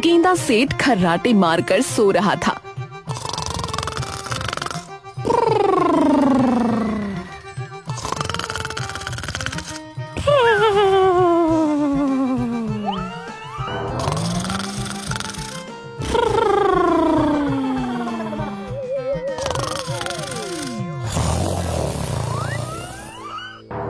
गेंदा सेठ खर्राटे मारकर सो रहा था।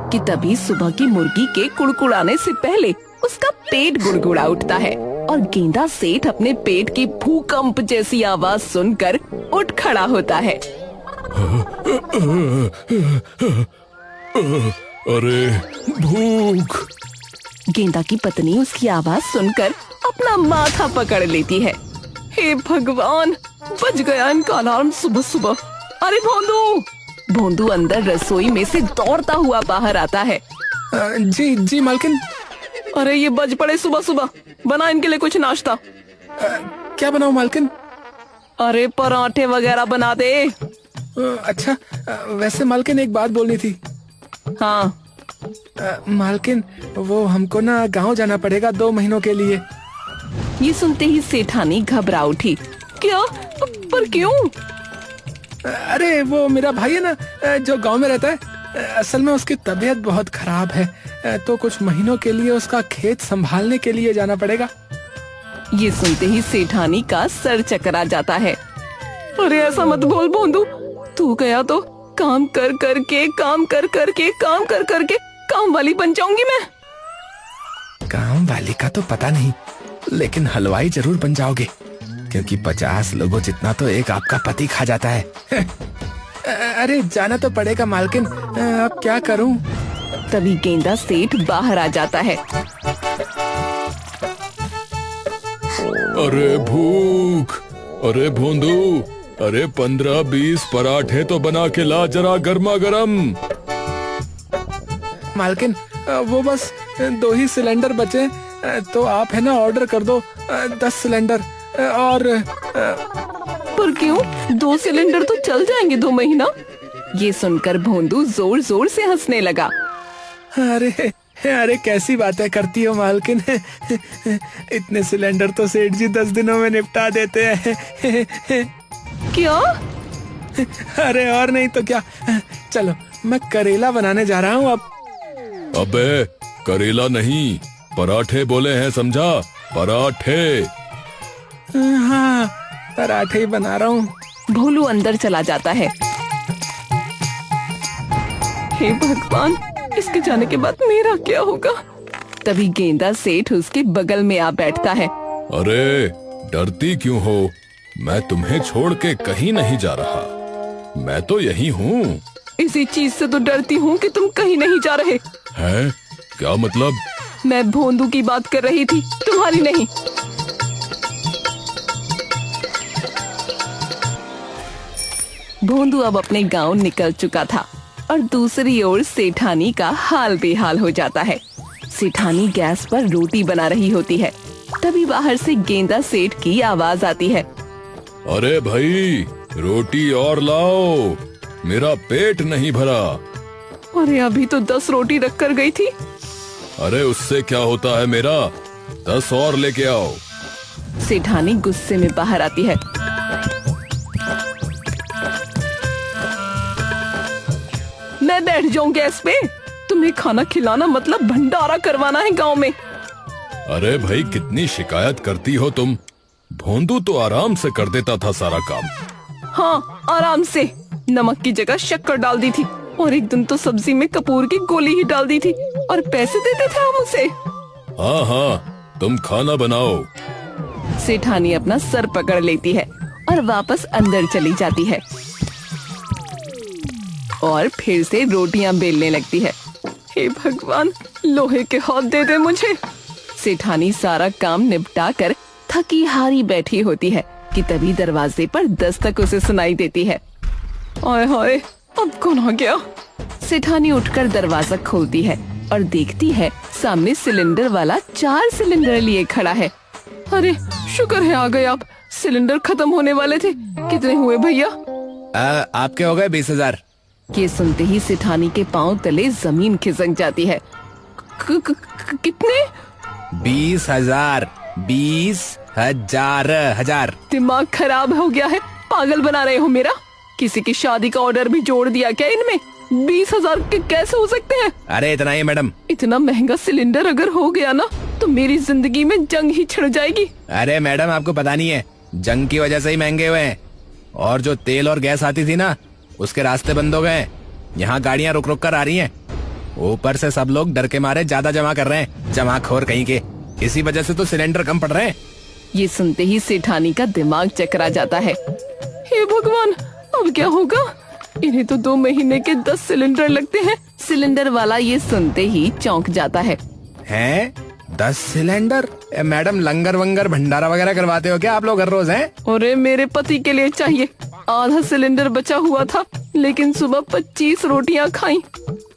कि तभी सुबह की मुर्गी के कुड़कुड़ाने से पहले उसका पेट गुड़गुड़ा उठता है और गेंदा सेठ अपने पेट की भूकंप जैसी आवाज सुनकर उठ खड़ा होता है। अरे भूख। गेंदा की पत्नी उसकी आवाज सुनकर अपना माथा पकड़ लेती है। हे भगवान, बज गया इनका अलार्म सुबह सुबह। अरे भोंदू! भोंदू अंदर रसोई में से दौड़ता हुआ बाहर आता है। जी जी मालकिन। अरे ये बज पड़े सुबह सुबह, बना इनके लिए कुछ नाश्ता। क्या बनाऊं मालकिन? अरे पराठे वगैरह बना दे। अच्छा, वैसे मालकिन एक बात बोलनी थी। हाँ। मालकिन, वो हमको ना गांव जाना पड़ेगा 2 महीनों के लिए। ये सुनते ही सेठानी घबरा उठी। क्या? पर क्यों? अरे वो मेरा भाई है ना जो गांव में रहता है, असल में उसकी तबीयत बहुत खराब है, तो कुछ महीनों के लिए उसका खेत संभालने के लिए जाना पड़ेगा। ये सुनते ही सेठानी का सर चकरा जाता है। अरे ऐसा मत बोल भोंदू, तू गया तो काम कर करके काम वाली बन जाऊंगी मैं। काम वाली का तो पता नहीं, लेकिन हलवाई जरूर बन जाओगे, क्योंकि 50 लोगों जितना तो एक आपका पति खा जाता है। अरे जाना तो पड़ेगा मालकिन, अब क्या करूं? तभी गेंदा सेठ बाहर आ जाता है। अरे भूख। अरे भोंदू, अरे 15-20 पराठे तो बना के ला जरा गर्मा गर्म। मालकिन, वो बस 2 ही सिलेंडर बचे, तो आप है ना ऑर्डर कर दो 10 सिलेंडर। और पर क्यों? 2 सिलेंडर तो चल जाएंगे 2 महीना। ये सुनकर भोंदू जोर जोर से हंसने लगा। अरे अरे कैसी बातें करती हो मालकिन, इतने सिलेंडर तो सेठ जी 10 दिनों में निपटा देते हैं। क्या? अरे और नहीं तो क्या, चलो मैं करेला बनाने जा रहा हूँ अब। अबे करेला नहीं, पराठे बोले हैं, समझा? पराठे। हाँ, पराठे ही बना रहा हूँ। भोलू अंदर चला जाता है। हे भगवान, इसके जाने के बाद मेरा क्या होगा? तभी गेंदा सेठ उसके बगल में आ बैठता है। अरे डरती क्यों हो? मैं तुम्हें छोड़ के कहीं नहीं जा रहा, मैं तो यही हूँ। इसी चीज से तो डरती हूँ कि तुम कहीं नहीं जा रहे। हैं? क्या मतलब? मैं भोंदू की बात कर रही थी, तुम्हारी नहीं। भोंदू अब अपने गांव निकल चुका था और दूसरी ओर सेठानी का हाल बेहाल हो जाता है। सेठानी गैस पर रोटी बना रही होती है। तभी बाहर से गेंदा सेठ की आवाज आती है। अरे भाई, रोटी और लाओ, मेरा पेट नहीं भरा। अरे अभी तो 10 रोटी रख कर गई थी। अरे उससे क्या होता है मेरा, 10 और लेके आओ। सेठानी गुस्से में बाहर आती है। मैं बैठ जाऊं गैस पे? तुम्हें खाना खिलाना मतलब भंडारा करवाना है गांव में। अरे भाई, कितनी शिकायत करती हो तुम। भोंदू तो आराम से कर देता था सारा काम। हाँ, आराम से। नमक की जगह शक्कर डाल दी थी और एक दिन तो सब्जी में कपूर की गोली ही डाल दी थी और पैसे देते थे हम उसे। हाँ हाँ, तुम खाना बनाओ। सेठानी अपना सर पकड़ लेती है और वापस अंदर चली जाती है और फिर से रोटियां बेलने लगती है। हे भगवान, लोहे के हाथ दे दे मुझे। सेठानी सारा काम निपटा कर थकी हारी बैठी होती है कि तभी दरवाजे पर दस्तक उसे सुनाई देती है। ओए होए, अब कौन आ गया? सेठानी उठकर दरवाजा खोलती है और देखती है सामने सिलेंडर वाला 4 सिलेंडर लिए खड़ा है। अरे शुक्र है आ गए आप, सिलेंडर खत्म होने वाले थे। कितने हुए भैया? आपके हो गए 20,000। ये सुनते ही सेठानी के पांव तले जमीन खिसक जाती है। कितने? 20,000। 20 हजार हजार। दिमाग खराब हो गया है, पागल बना रहे हो मेरा। किसी की शादी का ऑर्डर भी जोड़ दिया क्या इनमें? 20,000 के कैसे हो सकते हैं? अरे इतना ही मैडम। इतना महंगा सिलेंडर अगर हो गया ना तो मेरी जिंदगी में जंग ही छिड़ जाएगी। अरे मैडम आपको पता नहीं है, जंग की वजह से ही महंगे हुए हैं। और जो तेल और गैस आती थी ना, उसके रास्ते बंद हो गए। यहाँ गाड़ियाँ रुक रुक कर आ रही हैं। ऊपर से सब लोग डर के मारे ज्यादा जमा कर रहे हैं, जमाखोर कहीं के। इसी वजह से तो सिलेंडर कम पड़ रहे हैं। ये सुनते ही सेठानी का दिमाग चकरा जाता है। हे भगवान, अब क्या होगा? इन्हें तो 2 महीने के 10 सिलेंडर लगते हैं। सिलेंडर वाला ये सुनते ही चौंक जाता है। हैं 10 सिलेंडर? मैडम लंगर वंगर भंडारा वगैरह करवाते हो क्या आप लोग हर रोज? हैं? अरे मेरे पति के लिए चाहिए। आधा सिलेंडर बचा हुआ था, लेकिन सुबह 25 रोटियां खाई।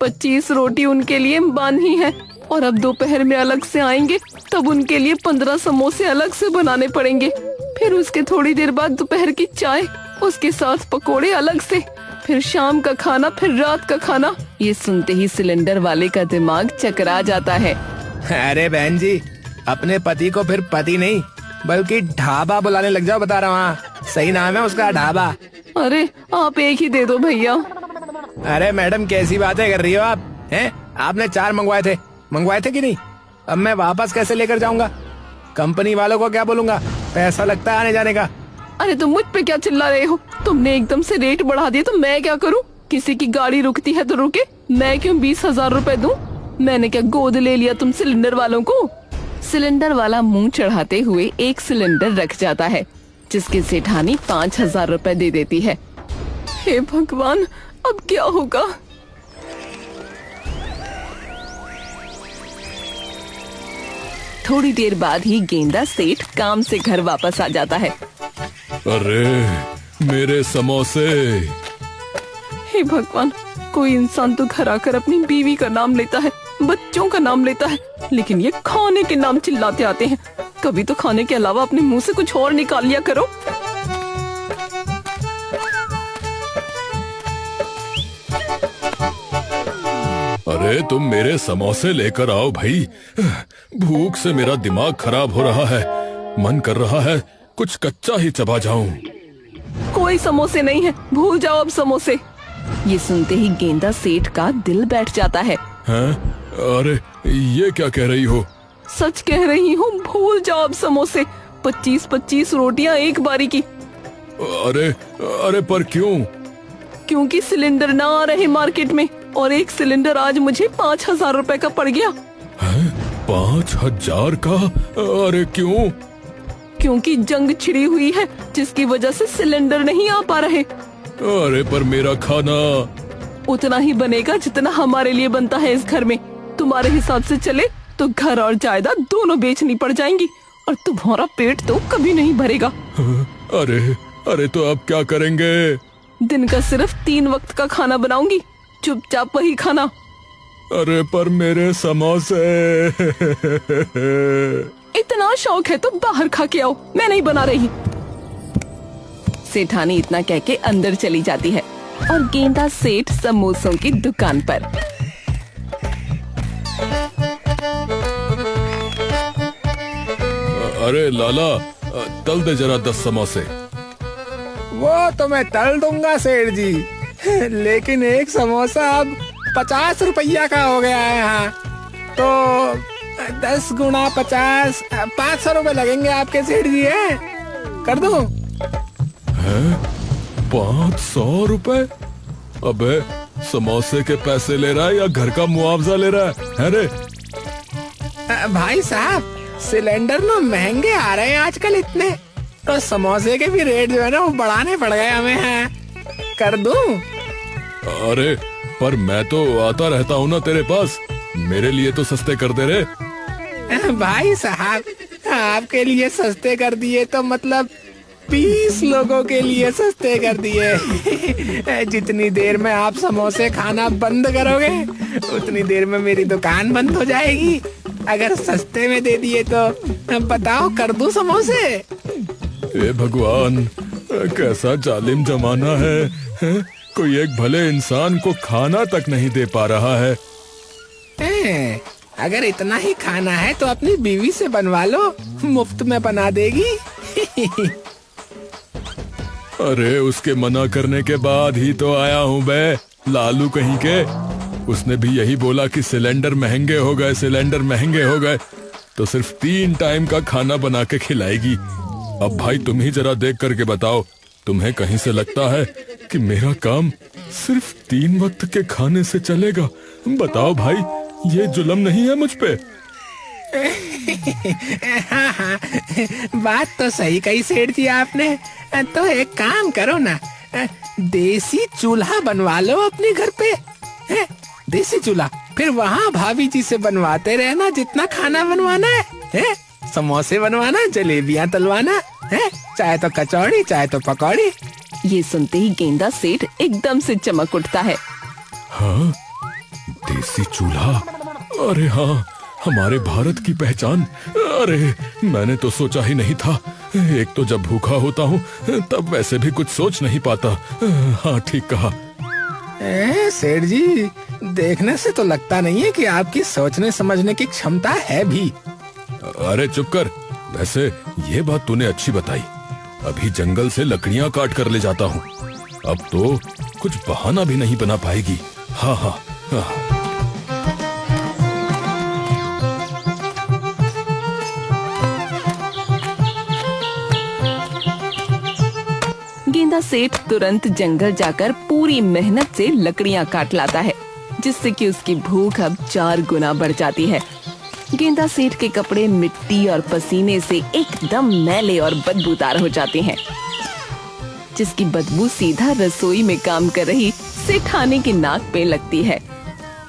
25 रोटी उनके लिए बांधी है, और अब दोपहर में अलग से आएंगे तब उनके लिए 15 समोसे अलग से बनाने पड़ेंगे। फिर उसके थोड़ी देर बाद दोपहर की चाय, उसके साथ पकोड़े अलग से, फिर शाम का खाना, फिर रात का खाना। ये सुनते ही सिलेंडर वाले का दिमाग चकरा जाता है। अरे बहन जी, अपने पति को फिर पति नहीं बल्कि ढाबा बुलाने लग जाओ, बता रहा हूँ। सही नाम है उसका, ढाबा। अरे आप एक ही दे दो भैया। अरे मैडम कैसी बातें कर रही हो आप? हैं? आपने 4 मंगवाए थे कि नहीं? अब मैं वापस कैसे लेकर जाऊंगा? कंपनी वालों को क्या बोलूंगा? पैसा लगता है आने जाने का। अरे तुम मुझ पे क्या चिल्ला रहे हो? तुमने एकदम से रेट बढ़ा दिया तो मैं क्या करूं? किसी की गाड़ी रुकती है तो रुके, मैं क्यों 20,000 रुपए दूं? मैंने क्या गोद ले लिया तुम सिलेंडर वालों को? सिलेंडर वाला मुंह चढ़ाते हुए एक सिलेंडर रख जाता है, जिसकी सेठानी 5,000 रुपए दे देती है। हे भगवान, अब क्या होगा? थोड़ी देर बाद ही गेंदा सेठ काम से घर वापस आ जाता है। अरे मेरे समोसे! हे भगवान, कोई इंसान तो घर आकर अपनी बीवी का नाम लेता है, बच्चों का नाम लेता है, लेकिन ये खाने के नाम चिल्लाते आते हैं। कभी तो खाने के अलावा अपने मुंह से कुछ और निकाल लिया करो। अरे तुम मेरे समोसे लेकर आओ भाई। भूख से मेरा दिमाग खराब हो रहा है। मन कर रहा है कुछ कच्चा ही चबा जाऊं। कोई समोसे नहीं है, भूल जाओ अब समोसे। ये सुनते ही गेंदा सेठ का दिल बैठ जाता है। हैं? अरे ये क्या कह रही हो? सच कह रही हूँ, भूल जाओ अब समोसे। 25-25 रोटियां एक बारी की। अरे अरे पर क्यों? क्योंकि सिलेंडर ना आ रहे मार्केट में, और एक सिलेंडर आज मुझे 5,000 रुपए का पड़ गया। 5,000 का? अरे क्यों? क्योंकि जंग छिड़ी हुई है, जिसकी वजह से सिलेंडर नहीं आ पा रहे। अरे पर मेरा खाना? उतना ही बनेगा जितना हमारे लिए बनता है इस घर में। तुम्हारे हिसाब से चले तो घर और जायदाद दोनों बेचनी पड़ जाएंगी, और तुम्हारा पेट तो कभी नहीं भरेगा। अरे अरे तो अब क्या करेंगे? दिन का सिर्फ 3 वक्त का खाना बनाऊंगी, चुपचाप वही खाना। अरे पर मेरे समोसे! इतना शौक है तो बाहर खा के आओ, मैं नहीं बना रही। सेठानी इतना कह के अंदर चली जाती है, और गेंदा सेठ समोसों की दुकान पर। अरे लाला, तल दे जरा 10 समोसे। वो तो मैं तल दूंगा सेठ जी, लेकिन एक समोसा अब 50 रुपया का हो गया है यहाँ। तो 10 गुना 50, 500 रुपए लगेंगे आपके सेठ जी। है कर दूं? 500 रुपए? अबे समोसे के पैसे ले रहा है या घर का मुआवजा ले रहा है रे? भाई साहब, सिलेंडर ना महंगे आ रहे हैं आजकल इतने, तो समोसे के भी रेट जो है ना वो बढ़ाने पड़ गए हमें। हैं कर दूं? अरे पर मैं तो आता रहता हूँ ना तेरे पास, मेरे लिए तो सस्ते कर दे रे। भाई साहब, आपके लिए सस्ते कर दिए तो मतलब 20 लोगों के लिए सस्ते कर दिए। जितनी देर में आप समोसे खाना बंद करोगे, उतनी देर में मेरी दुकान बंद हो जाएगी। अगर सस्ते में दे दिए तो बताओ, कर दूं समोसे? ए भगवान, कैसा जालिम जमाना है? कोई एक भले इंसान को खाना तक नहीं दे पा रहा है। अगर इतना ही खाना है तो अपनी बीवी से बनवा लो, मुफ्त में बना देगी। अरे उसके मना करने के बाद ही तो आया हूँ बे, लालू कहीं के। उसने भी यही बोला कि सिलेंडर महंगे हो गए, सिलेंडर महंगे हो गए, तो सिर्फ 3 टाइम का खाना बना के खिलाएगी। अब भाई तुम ही जरा देख करके बताओ, तुम्हें कहीं से लगता है कि मेरा काम सिर्फ 3 वक्त के खाने से चलेगा? बताओ भाई, ये जुल्म नहीं है मुझ पे? हाँ हाँ, बात तो सही कही सेठ जी आपने। तो एक काम करो ना, देसी चूल्हा बनवा लो अपने घर पे। देसी चूल्हा, फिर वहाँ भाभी जी से बनवाते रहना जितना खाना बनवाना है। समोसे बनवाना, जलेबियाँ तलवाना, चाहे तो कचौड़ी चाहे तो पकौड़ी। ये सुनते ही गेंदा सेठ एकदम से चमक उठता है। हाँ, देसी चूल्हा, अरे हाँ, हमारे भारत की पहचान। अरे मैंने तो सोचा ही नहीं था। एक तो जब भूखा होता हूँ तब वैसे भी कुछ सोच नहीं पाता। हाँ ठीक कहा। सेठ जी, देखने से तो लगता नहीं है कि आपकी सोचने समझने की क्षमता है भी। अरे चुप कर। वैसे ये बात तूने अच्छी बताई। अभी जंगल से लकड़ियाँ काट कर ले जाता हूँ। अब तो कुछ बहाना भी नहीं बना पाएगी। हाँ हाँ हाँ। गेंदा सेठ तुरंत जंगल जाकर पूरी मेहनत से लकड़ियाँ काट लाता है, जिससे कि उसकी भूख अब 4 गुना बढ़ जाती है। गेंदा सेठ के कपड़े मिट्टी और पसीने से एकदम मैले और बदबूदार हो जाते हैं, जिसकी बदबू सीधा रसोई में काम कर रही सेठानी की नाक पे लगती है।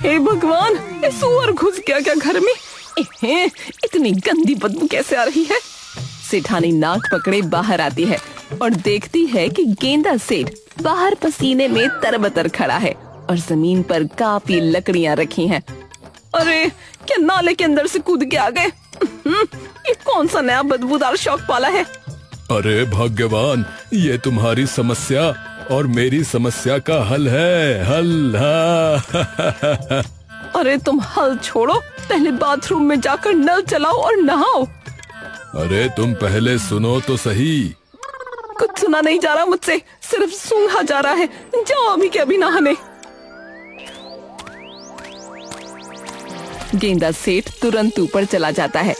हे भगवान, ये सूअर घुस गया क्या घर में? इतनी गंदी बदबू कैसे आ रही है? सेठानी नाक पकड़े बाहर आती है और देखती है कि गेंदा सेठ बाहर पसीने में तरबतर खड़ा है और जमीन पर काफी लकड़ियाँ रखी हैं। अरे क्या नाले के अंदर से कूद के आ गए? ये कौन सा नया बदबूदार शौक पाला है? अरे भाग्यवान, ये तुम्हारी समस्या और मेरी समस्या का हल है। हल। हाँ। अरे तुम हल छोड़ो, पहले बाथरूम में जाकर नल चलाओ और नहाओ। अरे तुम पहले सुनो तो सही। कुछ सुना नहीं जा रहा मुझसे, सिर्फ सूंघा जा रहा है। जाओ अभी के अभी नहाने। गेंदा सेठ तुरंत ऊपर चला जाता है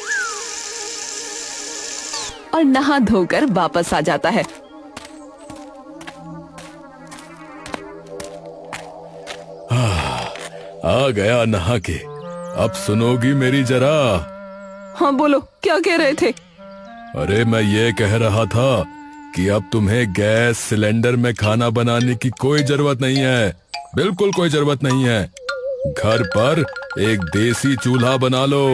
और नहा धोकर वापस आ जाता है। आ गया नहा के। अब सुनोगी मेरी जरा? हाँ बोलो, क्या कह रहे थे? अरे मैं ये कह रहा था कि अब तुम्हें गैस सिलेंडर में खाना बनाने की कोई जरूरत नहीं है। बिल्कुल कोई जरूरत नहीं है। घर पर एक देसी चूल्हा बना लो।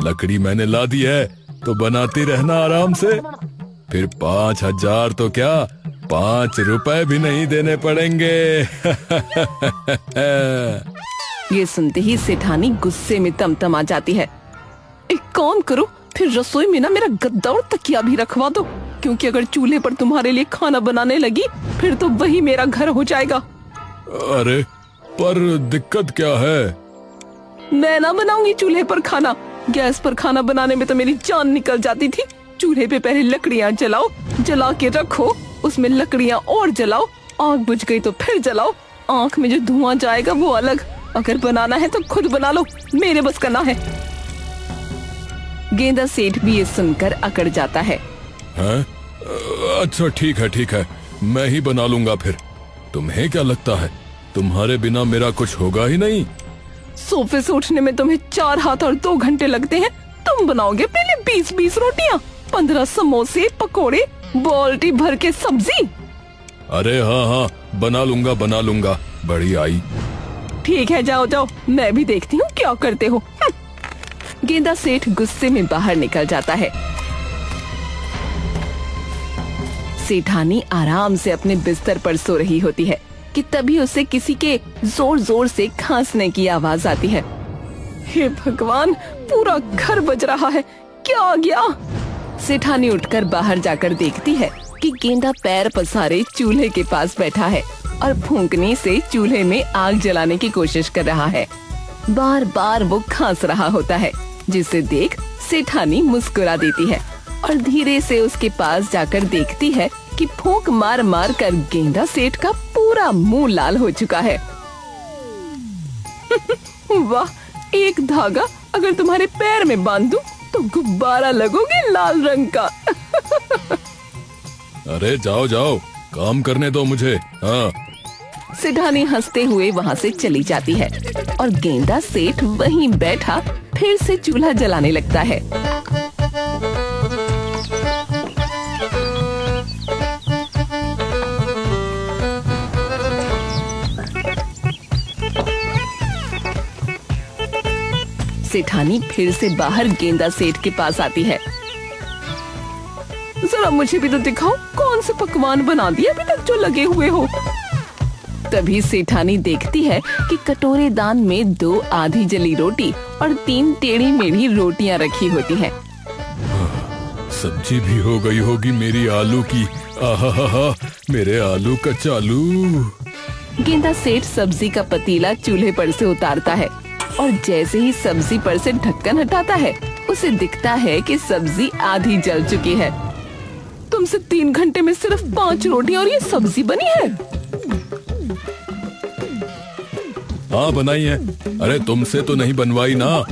लकड़ी मैंने ला दी है तो बनाती रहना आराम से। फिर 5,000 तो क्या, 5 रुपए भी नहीं देने पड़ेंगे। ये सुनते ही सेठानी गुस्से में तमतमा जाती है। एक काम करो, फिर रसोई में ना मेरा गद्दा और तकिया भी रखवा दो, क्योंकि अगर चूल्हे पर तुम्हारे लिए खाना बनाने लगी फिर तो वही मेरा घर हो जाएगा। अरे पर दिक्कत क्या है? मैं ना बनाऊंगी चूल्हे पर खाना। गैस पर खाना बनाने में तो मेरी जान निकल जाती थी। चूल्हे पे पहले लकड़ियाँ जलाओ, जला के रखो, उसमें लकड़ियाँ और जलाओ, आग बुझ गई तो फिर जलाओ। आँख में जो धुआं जाएगा वो अलग। अगर बनाना है तो खुद बना लो, मेरे बस का ना है। गेंदा सेठ भी ये सुनकर अकड़ जाता है। हैं? अच्छा ठीक है, मैं ही बना लूंगा फिर। तुम्हें क्या लगता है तुम्हारे बिना मेरा कुछ होगा ही नहीं? सोफे से उठने में तुम्हें 4 हाथ और 2 घंटे लगते हैं। तुम बनाओगे पहले 20-20 रोटियां, 15 समोसे, पकोड़े, बाल्टी भर के सब्जी। अरे हाँ, बना लूंगा। बड़ी आई। ठीक है, जाओ, मैं भी देखती हूँ क्या करते हो। गेंदा सेठ गुस्से में बाहर निकल जाता है। सेठानी आराम से अपने बिस्तर पर सो रही होती है कि तभी उसे किसी के जोर जोर से खांसने की आवाज आती है। हे भगवान, पूरा घर बज रहा है, क्या आ गया? सेठानी उठकर बाहर जाकर देखती है कि गेंदा पैर पसारे चूल्हे के पास बैठा है और फूंकने से चूल्हे में आग जलाने की कोशिश कर रहा है। बार बार वो खांस रहा होता है, जिसे देख सेठानी मुस्कुरा देती है और धीरे से उसके पास जाकर देखती है कि फूंक मार मार कर गेंदा सेठ का पूरा मुंह लाल हो चुका है। वाह, एक धागा अगर तुम्हारे पैर में बांध दूं तो गुब्बारा लगोगे लाल रंग का। अरे जाओ जाओ, काम करने दो मुझे। हाँ। सेठानी हंसते हुए वहाँ से चली जाती है और गेंदा सेठ वहीं बैठा फिर से चूल्हा जलाने लगता है। सेठानी फिर से बाहर गेंदा सेठ के पास आती है। जरा मुझे भी तो दिखाओ, कौन से पकवान बना दिए अभी तक जो लगे हुए हो। तभी सेठानी देखती है कि कटोरे दान में 2 आधी जली रोटी और 3 टेढ़ी मेढ़ी रोटियां रखी होती हैं। सब्जी भी हो गई होगी मेरी आलू की। आहा, मेरे आलू का चालू। गेंदा सेठ सब्जी का पतीला चूल्हे पर से उतारता है और जैसे ही सब्जी पर से ढक्कन हटाता है, उसे दिखता है कि सब्जी आधी जल चुकी है। तुमसे 3 घंटे में सिर्फ 5 रोटियां और ये सब्जी बनी है? हाँ बनाई है। अरे तुमसे तो नहीं बनवाई ना।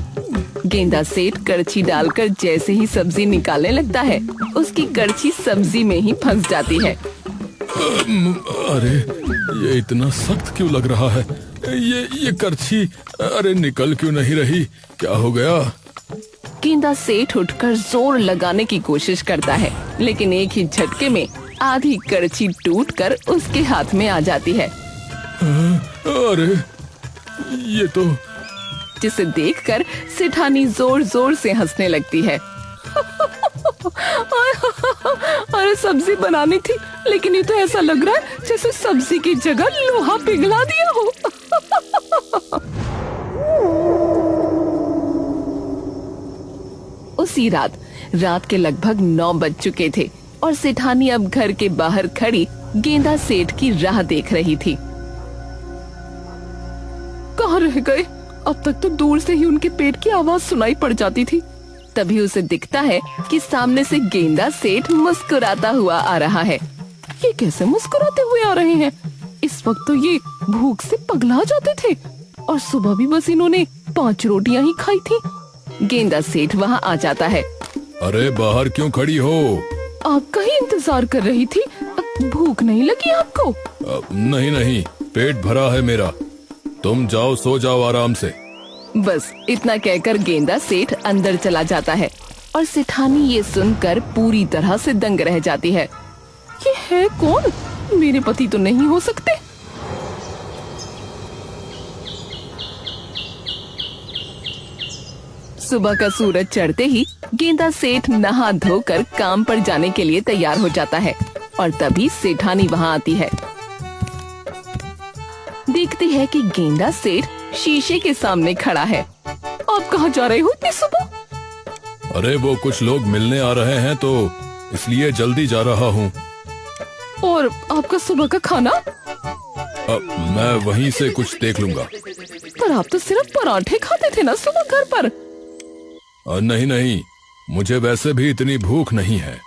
गेंदा सेठ करछी डालकर जैसे ही सब्जी निकालने लगता है, उसकी करछी सब्जी में ही फंस जाती है। अरे ये इतना सख्त क्यों लग रहा है? ये करछी अरे निकल क्यों नहीं रही? क्या हो गया? गेंदा सेठ उठकर जोर लगाने की कोशिश करता है, लेकिन एक ही झटके में आधी करछी टूटकर उसके हाथ में आ जाती है। अरे ये तो। जिसे देखकर सेठानी जोर जोर से हंसने लगती है। अरे सब्जी बनानी थी, लेकिन ये तो ऐसा लग रहा है जैसे सब्जी की जगह लोहा पिघला दिया हो। उसी रात के लगभग 9 बज चुके थे और सेठानी अब घर के बाहर खड़ी गेंदा सेठ की राह देख रही थी। कहाँ रह गए? अब तक तो दूर से ही उनके पेट की आवाज सुनाई पड़ जाती थी। तभी उसे दिखता है कि सामने से गेंदा सेठ मुस्कुराता हुआ आ रहा है। ये कैसे मुस्कुराते हुए आ रहे हैं? इस वक्त तो ये भूख से पगला जाते थे और सुबह भी बस इन्होंने 5 रोटियां ही खाई थी। गेंदा सेठ वहाँ आ जाता है। अरे बाहर क्यों खड़ी हो? आपका ही इंतजार कर रही थी। भूख नहीं लगी आपको? नहीं, पेट भरा है मेरा। तुम जाओ, सो जाओ आराम से। बस इतना कहकर गेंदा सेठ अंदर चला जाता है और सेठानी ये सुनकर पूरी तरह से दंग रह जाती है। ये है कौन? मेरे पति तो नहीं हो सकते। सुबह का सूरज चढ़ते ही गेंदा सेठ नहा धोकर काम पर जाने के लिए तैयार हो जाता है और तभी सेठानी वहाँ आती है। देखती है कि गेंदा सेठ शीशे के सामने खड़ा है। आप कहाँ जा रहे हो इतनी सुबह? अरे वो कुछ लोग मिलने आ रहे हैं तो इसलिए जल्दी जा रहा हूँ। और आपका सुबह का खाना? मैं वहीं से कुछ देख लूंगा। पर आप तो सिर्फ पराठे खाते थे ना सुबह घर पर। नहीं, मुझे वैसे भी इतनी भूख नहीं है।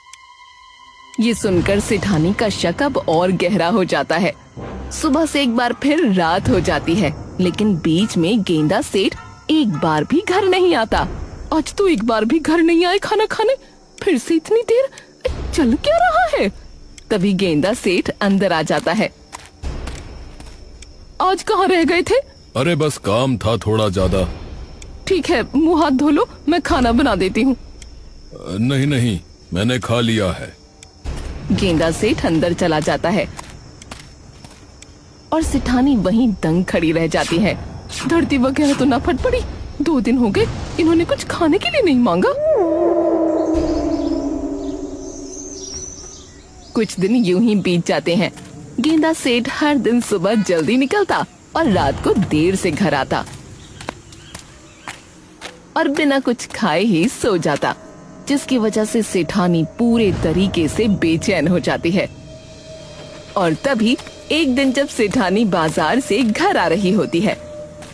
ये सुनकर सेठानी का शक अब और गहरा हो जाता है। सुबह से एक बार फिर रात हो जाती है, लेकिन बीच में गेंदा सेठ एक बार भी घर नहीं आता। आज तो एक बार भी घर नहीं आए खाना खाने। फिर से इतनी देर चल क्या रहा है? तभी गेंदा सेठ अंदर आ जाता है। आज कहाँ रह गए थे? अरे बस काम था थोड़ा ज्यादा। ठीक है, मुंह हाथ धो लो, मैं खाना बना देती हूँ। नहीं, मैंने खा लिया है। गेंदा सेठ अंदर चला जाता है और सेठानी वहीं दंग खड़ी रह जाती है। धरती वगैरह तो ना फट पड़ी। 2 दिन हो गए इन्होंने कुछ खाने के लिए नहीं मांगा। कुछ दिन यूं ही बीत जाते हैं। गेंदा सेठ हर दिन सुबह जल्दी निकलता और रात को देर से घर आता और बिना कुछ खाए ही सो जाता, जिसकी वजह से सेठानी पूरे तरीके से बेचैन हो जाती है। और तभी एक दिन जब सेठानी बाजार से घर आ रही होती है।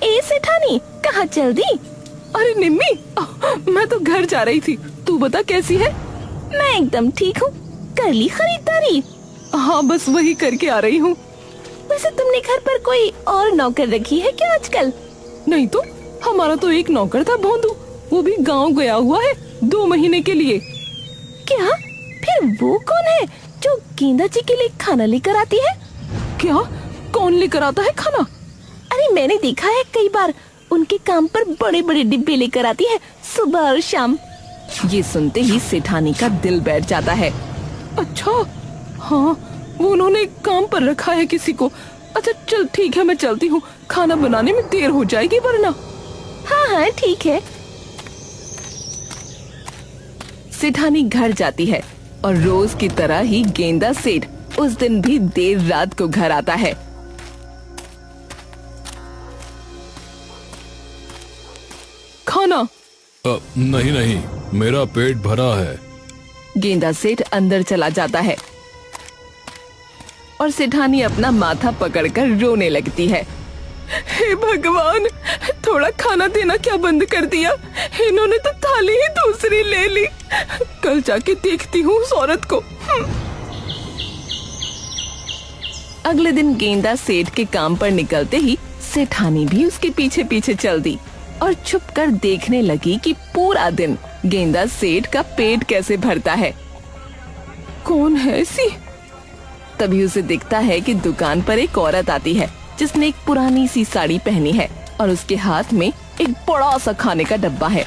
ए सेठानी, कहाँ चल दी? अरे निम्मी, मैं तो घर जा रही थी। तू बता कैसी है? मैं एकदम ठीक हूँ। कर ली खरीदारी? हाँ, बस वही करके आ रही हूँ। वैसे तुमने घर पर कोई और नौकर रखी है क्या आजकल? नहीं तो, हमारा तो एक नौकर था भोंदू, वो भी गांव गया हुआ है 2 महीने के लिए। क्या? फिर वो कौन है जो गेंदा जी के लिए खाना लेकर आती है? क्या? कौन लेकर आता है खाना? अरे मैंने देखा है कई बार, उनके काम पर बड़े बड़े डिब्बे लेकर आती है सुबह और शाम। ये सुनते ही सेठानी का दिल बैठ जाता है। अच्छा, हाँ, वो उन्होंने काम पर रखा है किसी को। अच्छा चल ठीक है, मैं चलती हूँ, खाना बनाने में देर हो जाएगी वरना। हाँ हाँ ठीक है। सेठानी घर जाती है और रोज की तरह ही गेंदा सेठ उस दिन भी देर रात को घर आता है। खाना? नहीं नहीं, मेरा पेट भरा है। गेंदा सेठ अंदर चला जाता है और सेठानी अपना माथा पकड़कर रोने लगती है। हे भगवान, थोड़ा खाना देना क्या बंद कर दिया? इन्होंने तो थाली ही दूसरी ले ली। कल जाके देखती हूँ उस औरत को। अगले दिन गेंदा सेठ के काम पर निकलते ही सेठानी भी उसके पीछे पीछे चल दी और छुपकर देखने लगी कि पूरा दिन गेंदा सेठ का पेट कैसे भरता है। कौन है ऐसी? तभी उसे दिखता है कि दुकान पर एक औरत आती है जिसने एक पुरानी सी साड़ी पहनी है और उसके हाथ में एक बड़ा सा खाने का डब्बा है।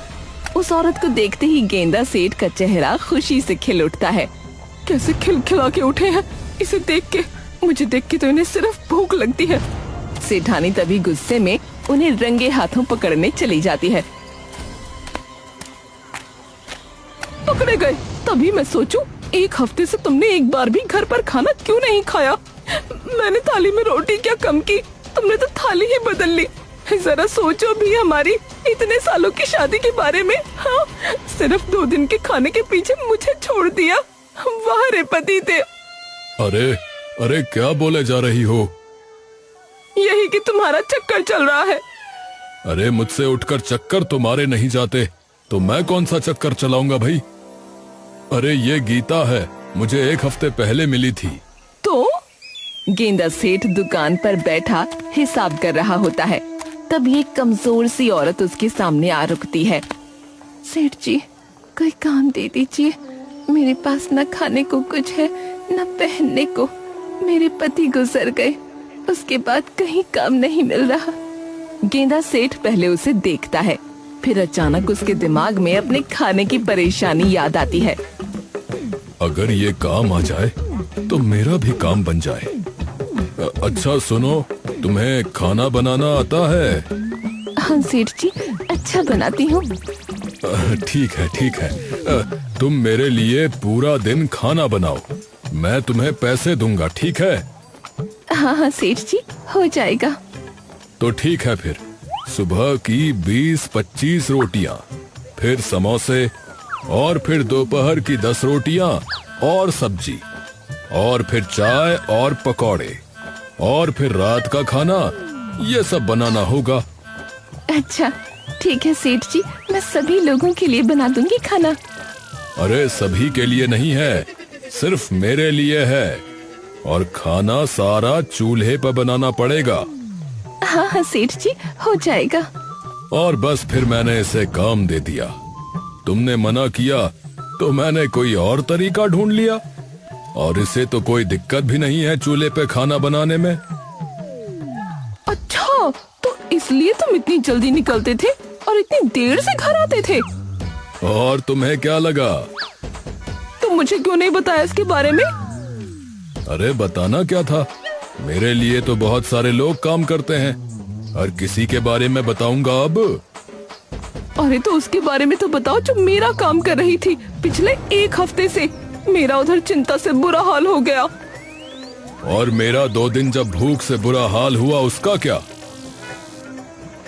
उस औरत को देखते ही गेंदा सेठ का चेहरा खुशी से खिल उठता है। कैसे खिलखिला के उठे हैं इसे देख के। मुझे देख के तो इन्हें सिर्फ भूख लगती है। सेठानी तभी गुस्से में उन्हें रंगे हाथों पकड़ने चली जाती है। पकड़े गए। तभी मैं सोचूं, एक हफ्ते से तुमने एक बार भी घर पर खाना क्यों नहीं खाया? मैंने थाली में रोटी क्या कम की? तुमने तो थाली ही बदल ली। जरा सोचो भी हमारी इतने सालों की शादी के बारे में। हाँ, सिर्फ 2 दिन के खाने के पीछे मुझे छोड़ दिया। वाह रे पति थे। अरे अरे, क्या बोले जा रही हो? यही कि तुम्हारा चक्कर चल रहा है। अरे मुझसे उठकर चक्कर तुम्हारे नहीं जाते तो मैं कौन सा चक्कर चलाऊंगा भाई? अरे ये गीता है, मुझे 1 हफ्ते पहले मिली थी। तो गेंदा सेठ दुकान पर बैठा हिसाब कर रहा होता है। तभी एक कमजोर सी औरत उसके सामने आ रुकती है। सेठ जी, कोई काम दे दीजिए। मेरे पास न खाने को कुछ है न पहनने को। मेरे पति गुजर गए, उसके बाद कहीं काम नहीं मिल रहा। गेंदा सेठ पहले उसे देखता है, फिर अचानक उसके दिमाग में अपने खाने की परेशानी याद आती है। अगर ये काम आ जाए तो मेरा भी काम बन जाए। अच्छा सुनो, तुम्हें खाना बनाना आता है? हाँ सेठ जी, अच्छा बनाती हूँ। ठीक है ठीक है, तुम मेरे लिए पूरा दिन खाना बनाओ, मैं तुम्हें पैसे दूंगा, ठीक है? हाँ हाँ सेठ जी, हो जाएगा। तो ठीक है, फिर सुबह की 20-25 रोटियां, फिर समोसे, और फिर दोपहर की 10 रोटियां और सब्जी, और फिर चाय और पकौड़े, और फिर रात का खाना। ये सब बनाना होगा। अच्छा ठीक है सेठ जी, मैं सभी लोगों के लिए बना दूंगी खाना। अरे सभी के लिए नहीं है, सिर्फ मेरे लिए है, और खाना सारा चूल्हे पर बनाना पड़ेगा। हाँ हाँ सेठ जी, हो जाएगा। और बस फिर मैंने इसे काम दे दिया। तुमने मना किया तो मैंने कोई और तरीका ढूंढ लिया, और इसे तो कोई दिक्कत भी नहीं है चूल्हे पे खाना बनाने में। अच्छा, तो इसलिए तुम इतनी जल्दी निकलते थे और इतनी देर से घर आते थे? और तुम्हें क्या लगा? तुम मुझे क्यों नहीं बताया इसके बारे में? अरे बताना क्या था, मेरे लिए तो बहुत सारे लोग काम करते हैं, हर किसी के बारे में बताऊंगा अब? अरे तो उसके बारे में तो बताओ जो मेरा काम कर रही थी पिछले 1 हफ्ते से। मेरा उधर चिंता से बुरा हाल हो गया। और मेरा 2 दिन जब भूख से बुरा हाल हुआ, उसका क्या?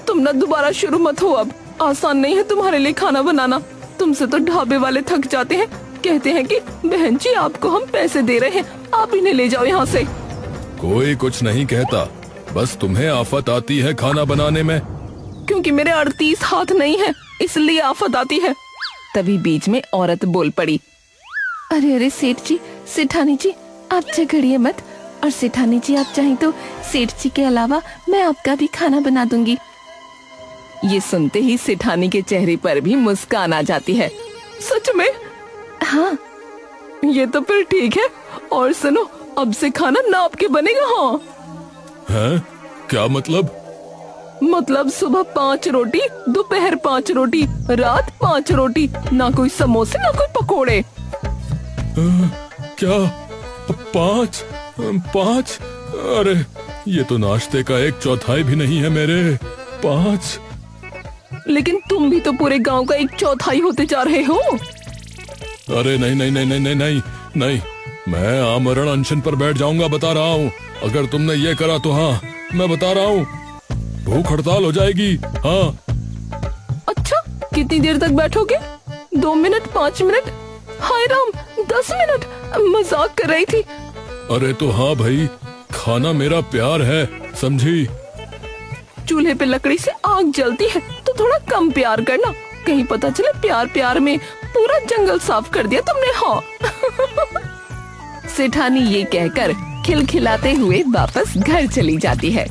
तुम ना दोबारा शुरू मत हो। अब आसान नहीं है तुम्हारे लिए खाना बनाना। तुमसे तो ढाबे वाले थक जाते हैं, कहते हैं कि बहन जी आपको हम पैसे दे रहे हैं, आप इन्हें ले जाओ यहाँ से। कोई कुछ नहीं कहता, बस तुम्हें आफत आती है खाना बनाने में। क्योंकि मेरे 38 हाथ नहीं है, इसलिए आफत आती है। तभी बीच में औरत बोल पड़ी, अरे अरे सेठ जी, सेठानी जी आप झगड़िए मत। और सेठानी जी आप चाहें तो सेठ जी के अलावा मैं आपका भी खाना बना दूंगी। ये सुनते ही सेठानी के चेहरे पर भी मुस्कान आ जाती है। सच में? हाँ। ये तो फिर ठीक है। और सुनो, अब से खाना नाप के बनेगा। हाँ। हैं? क्या मतलब? मतलब सुबह 5 रोटी, दोपहर 5 रोटी, रात 5 रोटी, ना कोई समोसे ना कोई पकोड़े। क्या 5? अरे ये तो नाश्ते का 1/4 भी नहीं है मेरे। 5? लेकिन तुम भी तो पूरे गांव का 1/4 होते जा रहे हो। अरे नहीं नहीं नहीं नहीं नहीं नहीं नहीं, मैं आमरण अनशन पर बैठ जाऊंगा, बता रहा हूँ। अगर तुमने ये करा तो हाँ, मैं बता रहा हूँ, भूख हड़ताल हो जाएगी। हाँ। अच्छा, कितनी देर तक बैठोगे? 2 मिनट, 5 मिनट? हाय राम, 10 मिनट? मजाक कर रही थी। अरे तो हाँ भाई, खाना मेरा प्यार है, समझी? चूल्हे पे लकड़ी से आग जलती है तो थोड़ा कम प्यार करना, कहीं पता चले प्यार प्यार में पूरा जंगल साफ कर दिया तुमने। हाँ। सेठानी ये कहकर खिलखिलाते हुए वापस घर चली जाती है।